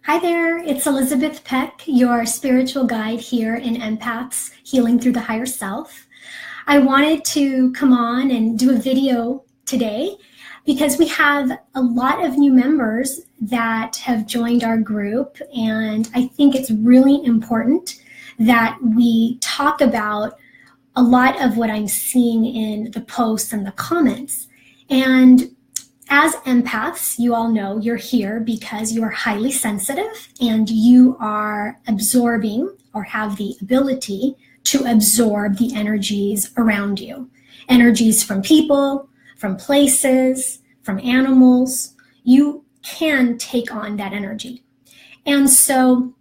Hi there, it's Elizabeth Peck, your spiritual guide here in Empaths Healing Through the Higher Self. I wanted to come on and do a video today because we have a lot of new members that have joined our group, and I think it's really important that we talk about a lot of what I'm seeing in the posts and the comments. And as empaths, you all know you're here because you are highly sensitive and you are absorbing or have the ability to absorb the energies around you. Energies from people, from places, from animals. You can take on that energy. And so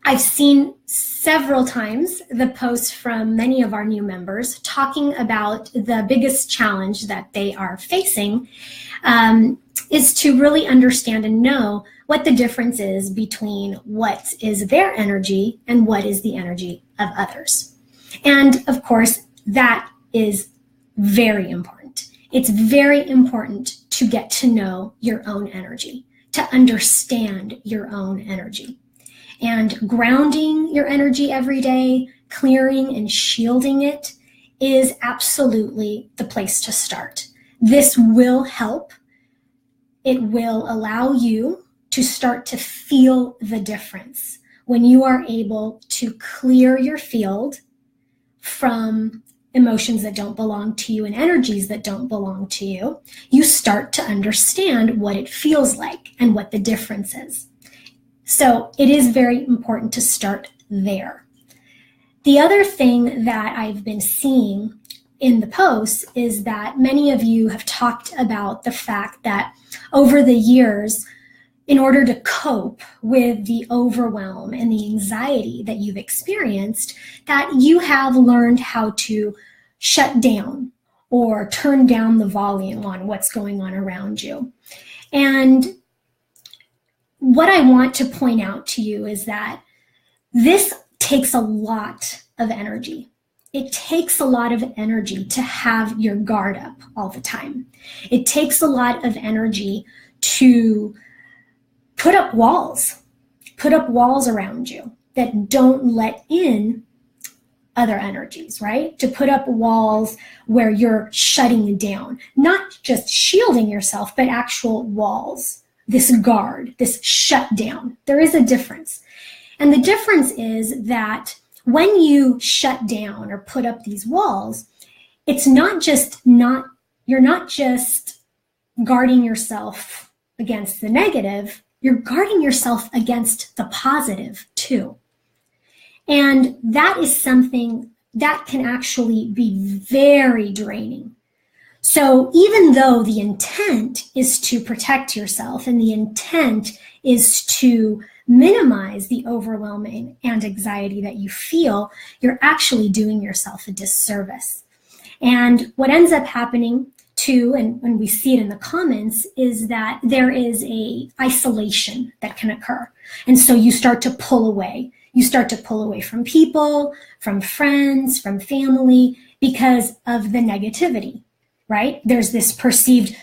I've seen several times the posts from many of our new members talking about the biggest challenge that they are facing is to really understand and know what the difference is between what is their energy and what is the energy of others. And of course, that is very important. It's very important to get to know your own energy, to understand your own energy. And grounding your energy every day, clearing and shielding it is absolutely the place to start. This will help. It will allow you to start to feel the difference when you are able to clear your field from emotions that don't belong to you and energies that don't belong to you. You start to understand what it feels like and what the difference is. So it is very important to start there. The other thing that I've been seeing in the posts is that many of you have talked about the fact that over the years, in order to cope with the overwhelm and the anxiety that you've experienced, that you have learned how to shut down or turn down the volume on what's going on around you. And what I want to point out to you is that this takes a lot of energy. It takes a lot of energy to have your guard up all the time. It takes a lot of energy to put up walls around you that don't let in other energies, right? To put up walls where you're shutting down, not just shielding yourself, but actual walls. This guard, this shutdown. There is a difference. And the difference is that when you shut down or put up these walls, you're not just guarding yourself against the negative, you're guarding yourself against the positive too. And that is something that can actually be very draining. So even though the intent is to protect yourself and the intent is to minimize the overwhelming and anxiety that you feel, you're actually doing yourself a disservice. And what ends up happening too, and when we see it in the comments, is that there is a isolation that can occur. And so you start to pull away. You start to pull away from people, from friends, from family, because of the negativity. Right? There's this perceived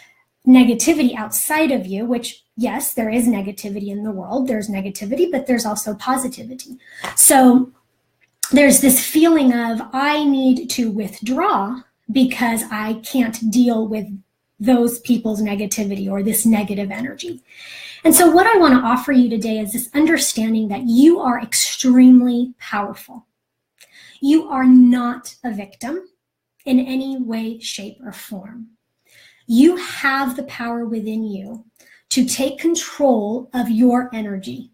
negativity outside of you, which, yes, there is negativity in the world. There's negativity, but there's also positivity. So there's this feeling of, I need to withdraw because I can't deal with those people's negativity or this negative energy. And so what I want to offer you today is this understanding that you are extremely powerful. You are not a victim in any way, shape, or form. You have the power within you to take control of your energy.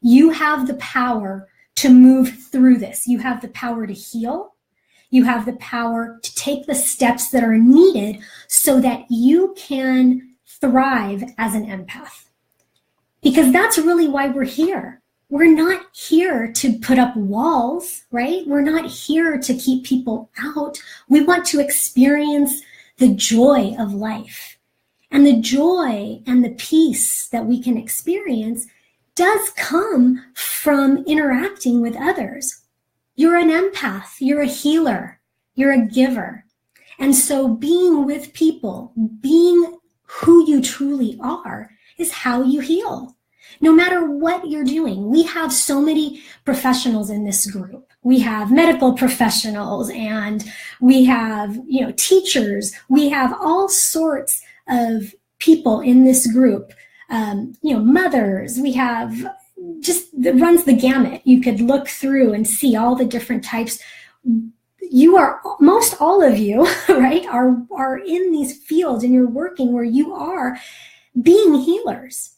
You have the power to move through this. You have the power to heal. You have the power to take the steps that are needed so that you can thrive as an empath. Because that's really why we're here. We're not here to put up walls, right? We're not here to keep people out. We want to experience the joy of life. And the joy and the peace that we can experience does come from interacting with others. You're an empath, you're a healer, you're a giver. And so being with people, being who you truly are, is how you heal. no matter what you're doing. We have so many professionals in this group. We have medical professionals, and we have, teachers. We have all sorts of people in this group, mothers. We have just, it runs the gamut. You could look through and see all the different types. Most all of you, right, are in these fields, and you're working where you are being healers.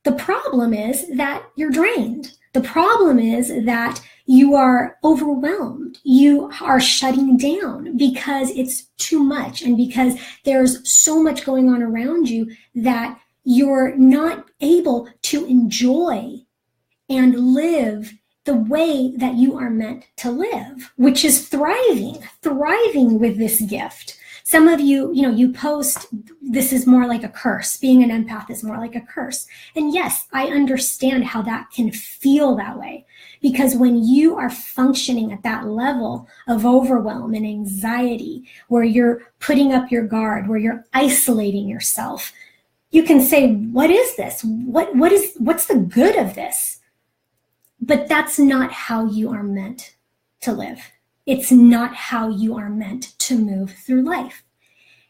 The problem is that you're drained. The problem is that you are overwhelmed. You are shutting down because it's too much, and because there's so much going on around you that you're not able to enjoy and live the way that you are meant to live, which is thriving with this gift. Some of you, you post, this is more like a curse. Being an empath is more like a curse. And yes, I understand how that can feel that way, because when you are functioning at that level of overwhelm and anxiety, where you're putting up your guard, where you're isolating yourself, you can say, what is this? What's the good of this? But that's not how you are meant to live. It's not how you are meant to move through life.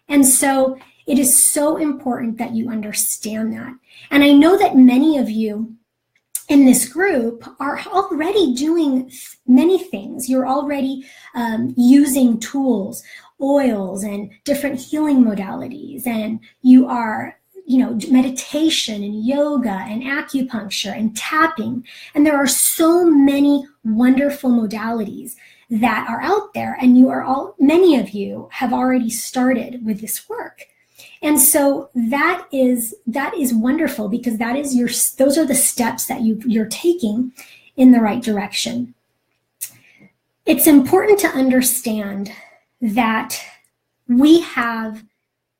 And so it is so important that you understand that. And I know that many of you in this group are already doing many things. You're already using tools, oils, and different healing modalities, and you are meditation and yoga and acupuncture and tapping. And there are so many wonderful modalities that are out there, and many of you have already started with this work. And so that is wonderful, because those are the steps that you're taking in the right direction. It's important to understand that we have,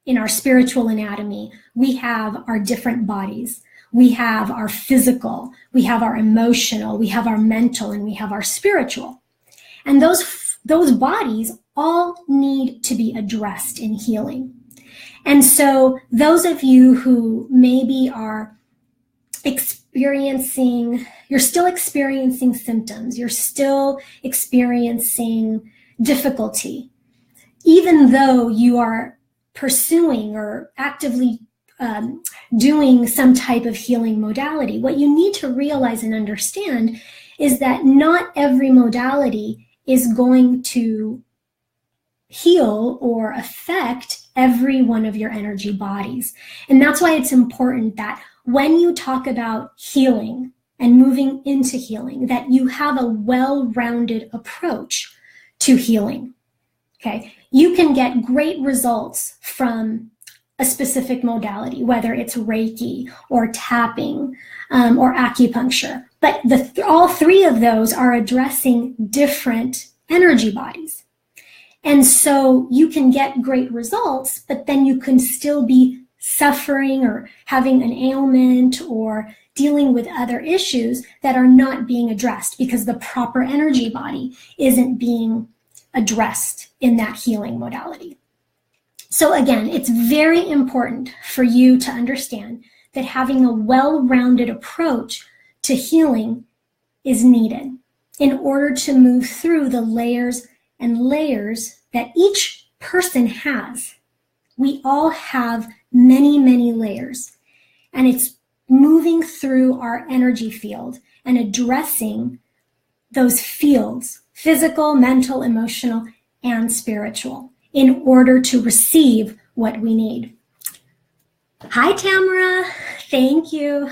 in our spiritual anatomy, we have our different bodies. We have our physical, we have our emotional, we have our mental, and we have our spiritual. And those bodies all need to be addressed in healing. And so those of you who maybe are you're still experiencing symptoms, you're still experiencing difficulty, even though you are pursuing or actively doing some type of healing modality, what you need to realize and understand is that not every modality is going to heal or affect every one of your energy bodies. And that's why it's important that when you talk about healing and moving into healing, that you have a well-rounded approach to healing. Okay, you can get great results from a specific modality, whether it's Reiki or tapping or acupuncture. But all three of those are addressing different energy bodies. And so you can get great results, but then you can still be suffering or having an ailment or dealing with other issues that are not being addressed because the proper energy body isn't being addressed in that healing modality. So again, it's very important for you to understand that having a well-rounded approach to healing is needed in order to move through the layers and layers that each person has. We all have many, many layers, and it's moving through our energy field and addressing those fields, physical, mental, emotional, and spiritual, in order to receive what we need. Hi, Tamara. Thank you.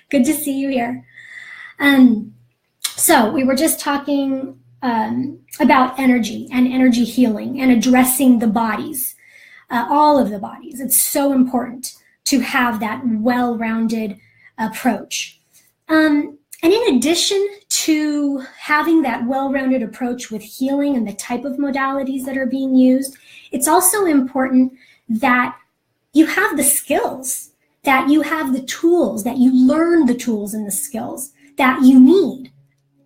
Good to see you here. So we were just talking about energy and energy healing and addressing the bodies, all of the bodies. It's so important to have that well-rounded approach. And in addition to having that well-rounded approach with healing and the type of modalities that are being used, it's also important that you have the skills, that you have the tools, that you learn the tools and the skills that you need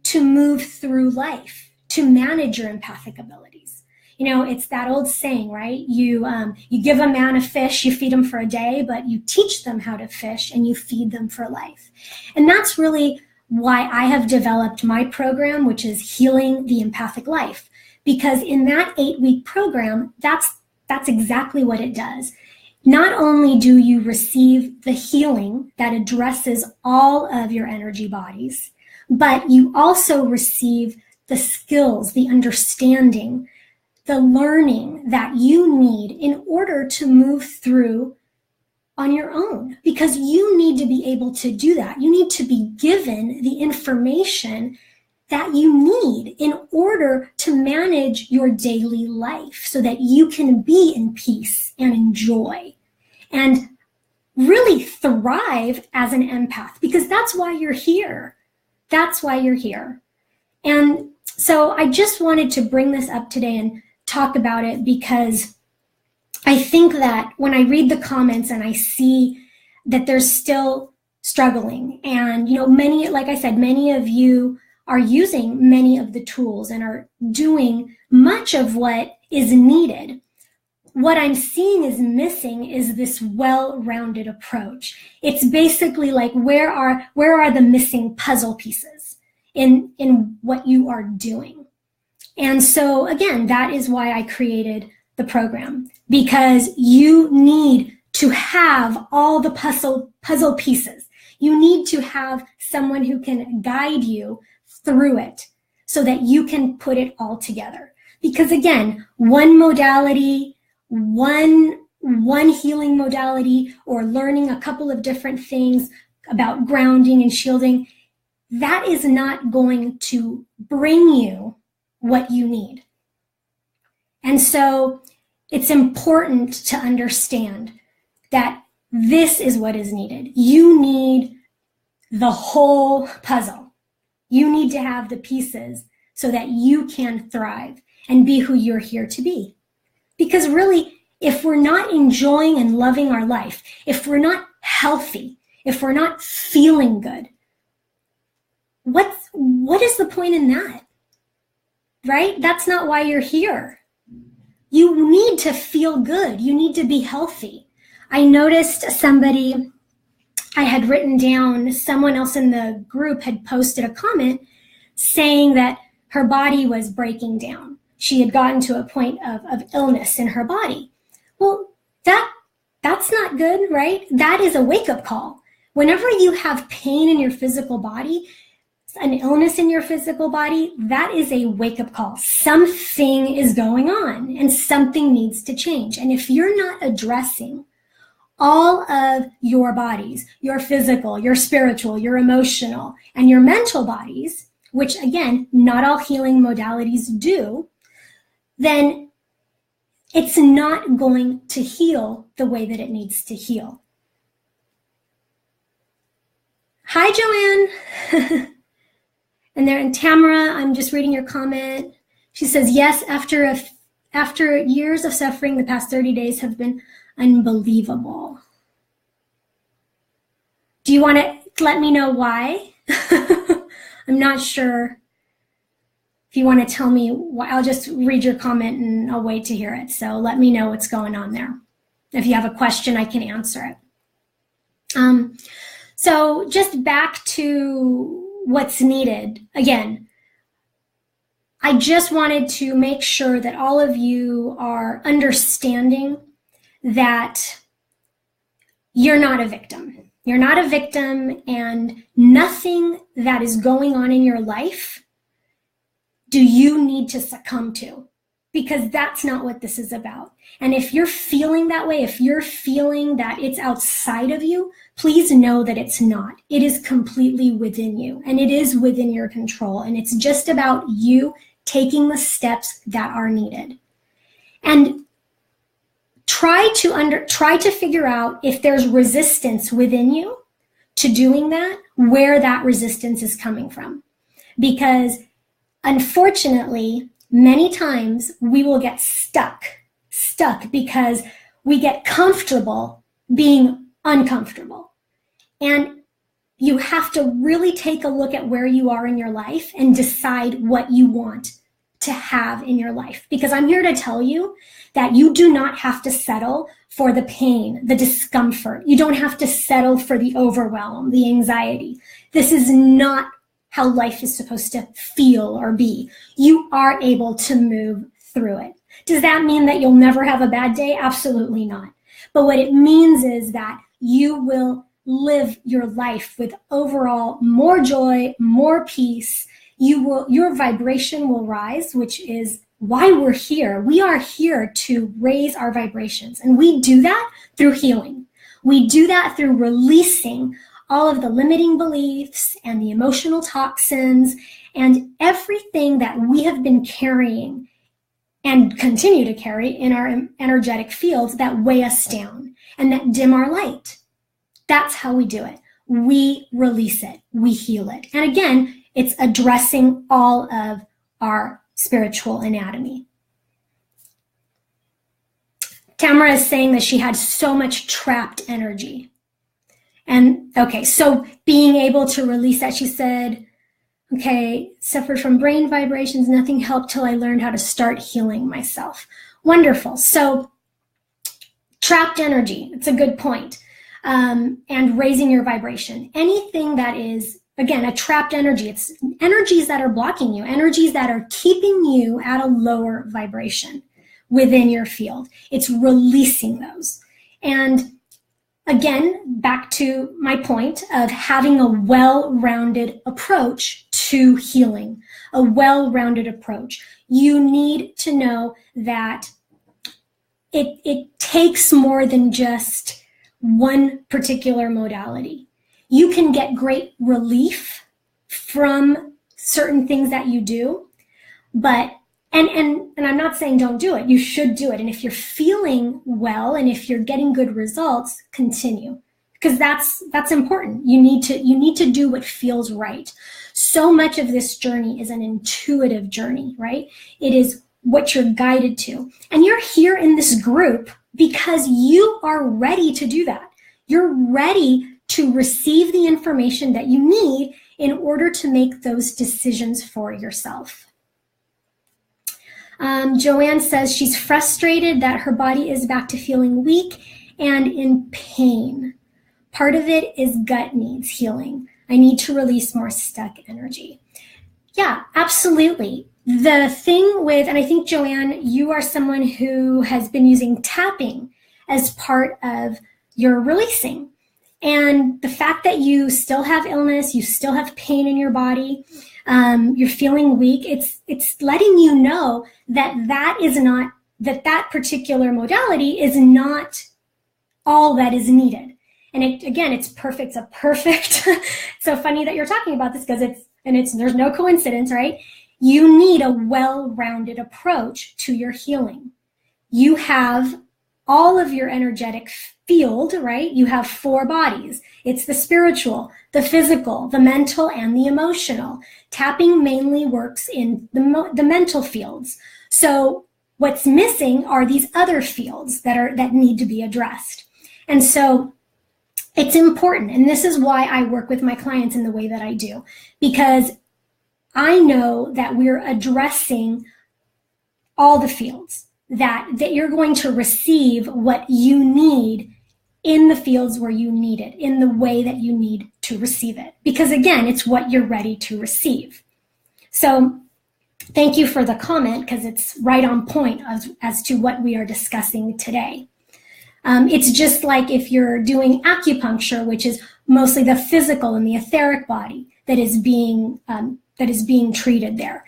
to move through life, to manage your empathic abilities. It's that old saying, right? You give a man a fish, you feed him for a day, but you teach them how to fish and you feed them for life. And that's really why I have developed my program, which is Healing the Empathic Life. Because in that 8-week program, that's exactly what it does. Not only do you receive the healing that addresses all of your energy bodies, but you also receive the skills, the understanding, the learning that you need in order to move through on your own, because you need to be able to do that. You need to be given the information that you need in order to manage your daily life so that you can be in peace and in joy and really thrive as an empath, because that's why you're here. That's why you're here. And so I just wanted to bring this up today and talk about it, because I think that when I read the comments and I see that they're still struggling, and like I said, many of you are using many of the tools and are doing much of what is needed. What I'm seeing is missing is this well-rounded approach. It's basically like, where are the missing puzzle pieces in what you are doing? And so again, that is why I created the program, because you need to have all the puzzle pieces. You need to have someone who can guide you through it so that you can put it all together. Because again, one modality, one healing modality, or learning a couple of different things about grounding and shielding, that is not going to bring you what you need. And so it's important to understand that this is what is needed. You need the whole puzzle. You need to have the pieces so that you can thrive and be who you're here to be. Because really, if we're not enjoying and loving our life, if we're not healthy, if we're not feeling good, what is the point in that? Right? That's not why you're here. You need to feel good. You need to be healthy. I noticed somebody I had written down, someone else in the group had posted a comment saying that her body was breaking down. She had gotten to a point of illness in her body. Well, that's not good, right? That is a wake-up call. Whenever you have pain in your physical body, an illness in your physical body, that is a wake-up call. Something is going on and something needs to change. And if you're not addressing all of your bodies, your physical, your spiritual, your emotional, and your mental bodies, which again, not all healing modalities do, then it's not going to heal the way that it needs to heal. Hi, Joanne. And there, and Tamara, I'm just reading your comment. She says, yes, after years of suffering, the past 30 days have been unbelievable. Do you want to let me know why? I'm not sure if you want to tell me why. I'll just read your comment and I'll wait to hear it. So let me know what's going on there. If you have a question, I can answer it. So just back to what's needed. Again, I just wanted to make sure that all of you are understanding that you're not a victim. You're not a victim, and nothing that is going on in your life do you need to succumb to, because that's not what this is about. And if you're feeling that way, if you're feeling that it's outside of you, please know that it's not. It is completely within you, and it is within your control. And it's just about you taking the steps that are needed. And try to figure out if there's resistance within you to doing that, where that resistance is coming from. Because unfortunately, many times we will get stuck because we get comfortable being uncomfortable. And you have to really take a look at where you are in your life and decide what you want to have in your life, because I'm here to tell you that you do not have to settle for the pain, the discomfort. You don't have to settle for the overwhelm, the anxiety. This is not how life is supposed to feel or be. You are able to move through it. Does that mean that you'll never have a bad day? Absolutely not. But what it means is that you will live your life with overall more joy, more peace. Your vibration will rise, which is why we're here. We are here to raise our vibrations. And we do that through healing. We do that through releasing all of the limiting beliefs and the emotional toxins and everything that we have been carrying and continue to carry in our energetic fields that weigh us down and that dim our light. That's how we do it. We release it. We heal it. And again, it's addressing all of our spiritual anatomy. Tamara is saying that she had so much trapped energy. And okay, so being able to release that, she said, okay, suffered from brain vibrations, nothing helped till I learned how to start healing myself. Wonderful. So trapped energy, it's a good point. And raising your vibration. Anything that is, again, a trapped energy, it's energies that are blocking you, energies that are keeping you at a lower vibration within your field. It's releasing those. And again, back to my point of having a well-rounded approach to healing, a well-rounded approach. You need to know that it takes more than just one particular modality. You can get great relief from certain things that you do, but and I'm not saying don't do it. You should do it. And if you're feeling well and if you're getting good results, continue, because that's important. You need to do what feels right. So much of this journey is an intuitive journey, right? It is what you're guided to. And you're here in this group because you are ready to do that. You're ready to receive the information that you need in order to make those decisions for yourself. Joanne says she's frustrated that her body is back to feeling weak and in pain. Part of it is gut needs healing. I need to release more stuck energy. Yeah, absolutely. The thing with, and I think, Joanne, you are someone who has been using tapping as part of your releasing. And the fact that you still have illness, you still have pain in your body, you're feeling weak, it's letting you know that that particular modality is not all that is needed. And it's perfect. It's a perfect. So funny that you're talking about this because there's no coincidence, right? You need a well-rounded approach to your healing. You have all of your energetic field, right? You have 4 bodies. It's the spiritual, the physical, the mental, and the emotional. Tapping mainly works in the mental fields. So what's missing are these other fields that need to be addressed. And so it's important. And this is why I work with my clients in the way that I do, because I know that we're addressing all the fields, that you're going to receive what you need in the fields where you need it, in the way that you need to receive it. Because again, it's what you're ready to receive. So thank you for the comment, because it's right on point as to what we are discussing today. It's just like if you're doing acupuncture, which is mostly the physical and the etheric body that is being treated there.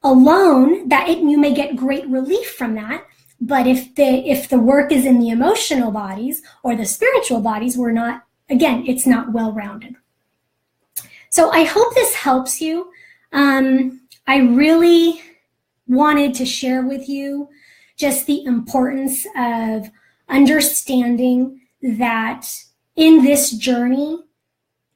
Alone, you may get great relief from that. But if the work is in the emotional bodies or the spiritual bodies, it's not well-rounded. So I hope this helps you. I really wanted to share with you just the importance of understanding that in this journey,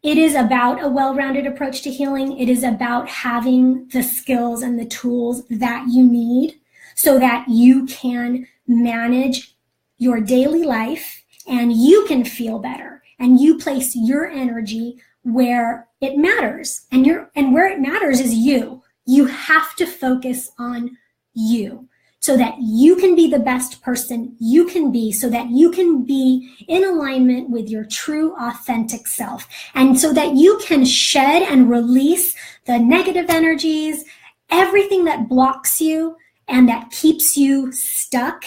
it is about a well-rounded approach to healing. It is about having the skills and the tools that you need so that you can manage your daily life and you can feel better and you place your energy where it matters. And where it matters is you. You have to focus on you so that you can be the best person you can be, so that you can be in alignment with your true, authentic self, and so that you can shed and release the negative energies, everything that blocks you and that keeps you stuck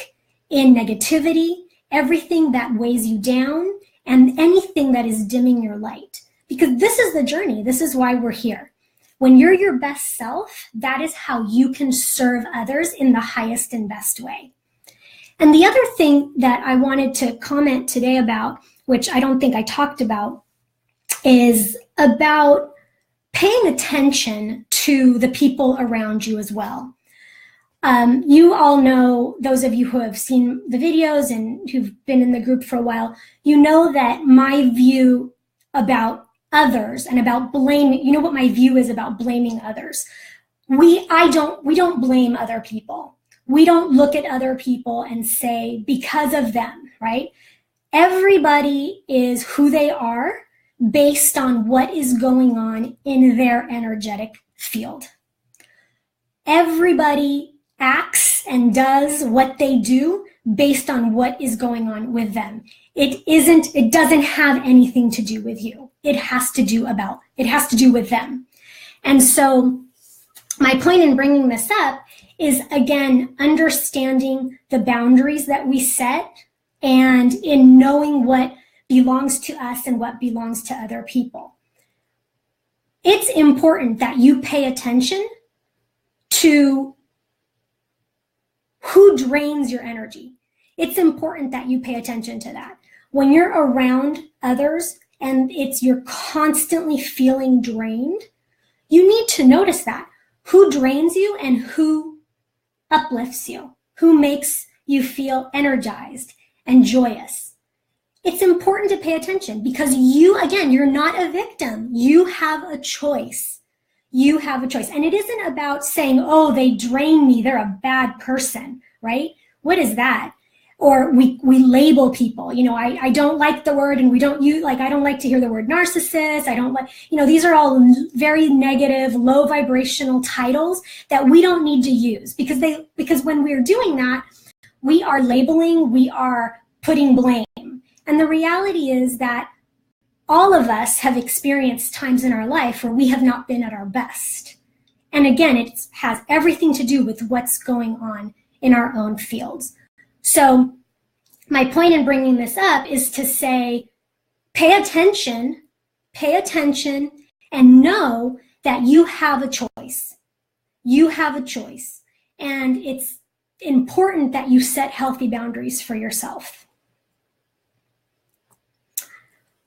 in negativity, everything that weighs you down, and anything that is dimming your light. Because this is the journey. This is why we're here. When you're your best self, that is how you can serve others in the highest and best way. And the other thing that I wanted to comment today about, which I don't think I talked about, is about paying attention to the people around you as well. You all know, those of you who have seen the videos and who've been in the group for a while, you know that my view about others and about blaming, you know what my view is about blaming others. We don't blame other people. We don't look at other people and say because of them, right? Everybody is who they are based on what is going on in their energetic field. Everybody acts and does what they do based on what is going on with them. It doesn't have anything to do with you. It has to do with them. And so my point in bringing this up is, again, understanding the boundaries that we set and in knowing what belongs to us and what belongs to other people. It's important that you pay attention to who drains your energy. It's important that you pay attention to that. When you're around others and you're constantly feeling drained, you need to notice that. Who drains you and who uplifts you, who makes you feel energized and joyous. It's important to pay attention because you're not a victim. You have a choice. You have a choice. And it isn't about saying, oh, they drain me, they're a bad person, right? What is that? Or we label people. You know, I don't like the word, and we don't use, like, I don't like to hear the word narcissist. I don't like, these are all very negative, low vibrational titles that we don't need to use because when we're doing that, we are labeling, we are putting blame. And the reality is that all of us have experienced times in our life where we have not been at our best. And again, it has everything to do with what's going on in our own fields. So my point in bringing this up is to say, pay attention, and know that you have a choice. You have a choice. And it's important that you set healthy boundaries for yourself.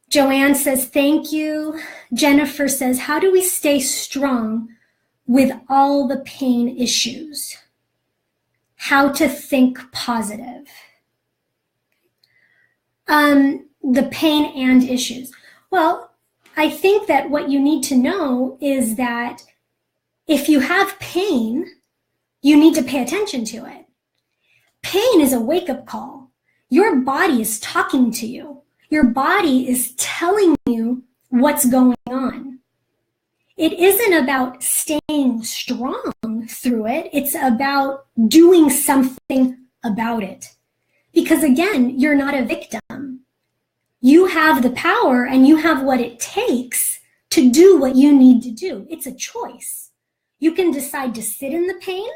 Joanne says, thank you. Jennifer says, how do we stay strong with all the pain issues? How to think positive. The pain and issues. Well, I think that what you need to know is that if you have pain, you need to pay attention to it. Pain is a wake-up call. Your body is talking to you. Your body is telling you what's going on. It isn't about staying strong through it. It's about doing something about it. Because again, you're not a victim. You have the power and you have what it takes to do what you need to do. It's a choice. You can decide to sit in the pain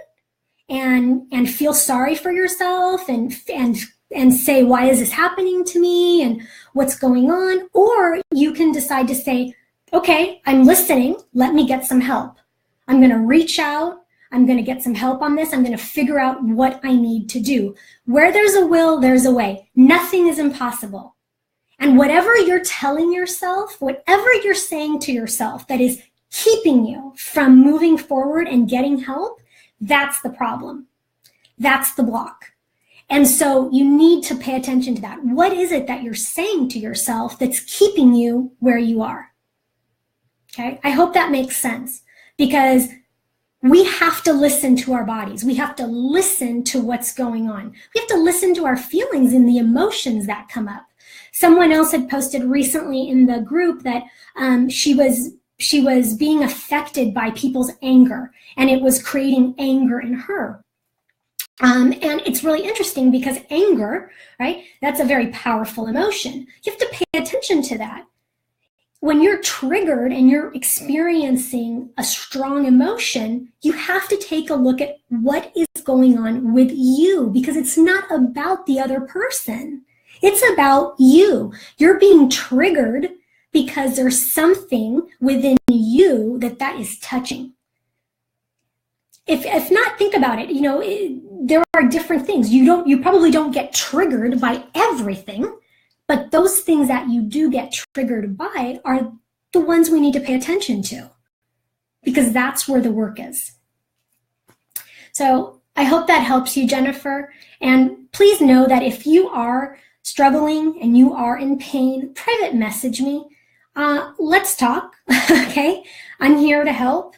and feel sorry for yourself and say, why is this happening to me and what's going on? Or you can decide to say, okay, I'm listening. Let me get some help. I'm going to reach out. I'm going to get some help on this. I'm going to figure out what I need to do. Where there's a will, there's a way. Nothing is impossible. And whatever you're telling yourself, whatever you're saying to yourself that is keeping you from moving forward and getting help, that's the problem. That's the block. And so you need to pay attention to that. What is it that you're saying to yourself that's keeping you where you are? Okay, I hope that makes sense, because we have to listen to our bodies. We have to listen to what's going on. We have to listen to our feelings and the emotions that come up. Someone else had posted recently in the group that she was she was being affected by people's anger, and it was creating anger in her. And it's really interesting because anger, right, that's a very powerful emotion. You have to pay attention to that. When you're triggered and you're experiencing a strong emotion, you have to take a look at what is going on with you, because it's not about the other person. It's about you. You're being triggered because there's something within you that is touching. If not, think about it. There are different things. You probably don't get triggered by everything, but those things that you do get triggered by are the ones we need to pay attention to, because that's where the work is. So I hope that helps you, Jennifer. And please know that if you are struggling and you are in pain, private message me. Let's talk, okay? I'm here to help,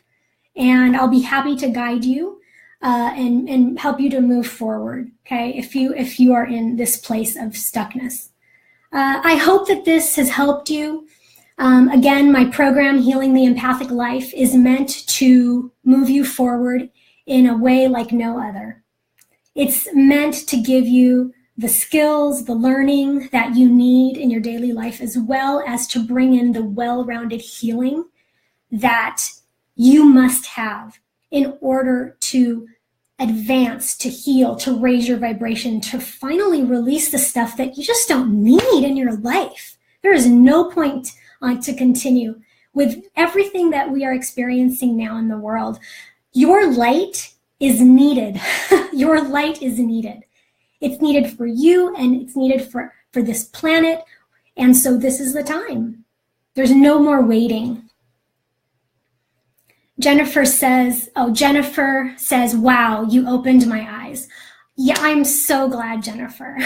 and I'll be happy to guide you and help you to move forward, okay, if you are in this place of stuckness. I hope that this has helped you. Again, my program, Healing the Empathic Life, is meant to move you forward in a way like no other. It's meant to give you the skills, the learning that you need in your daily life, as well as to bring in the well-rounded healing that you must have in order to advance, to heal, to raise your vibration, to finally release the stuff that you just don't need in your life. There is no point to continue with everything that we are experiencing now in the world. Your light is needed. Your light is needed. It's needed for you, and it's needed for this planet. And so this is the time. There's no more waiting. Jennifer says, wow, you opened my eyes. Yeah, I'm so glad, Jennifer.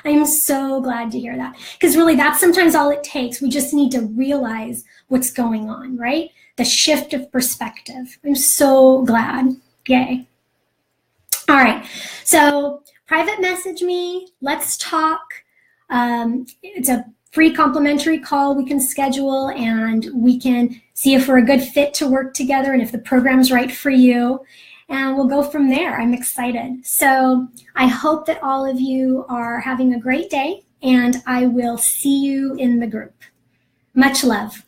I'm so glad to hear that. Because really, that's sometimes all it takes. We just need to realize what's going on, right? The shift of perspective. I'm so glad. Yay. All right. So private message me. Let's talk. It's a free complimentary call we can schedule, and we can see if we're a good fit to work together and if the program's right for you. And we'll go from there. I'm excited. So I hope that all of you are having a great day, and I will see you in the group. Much love.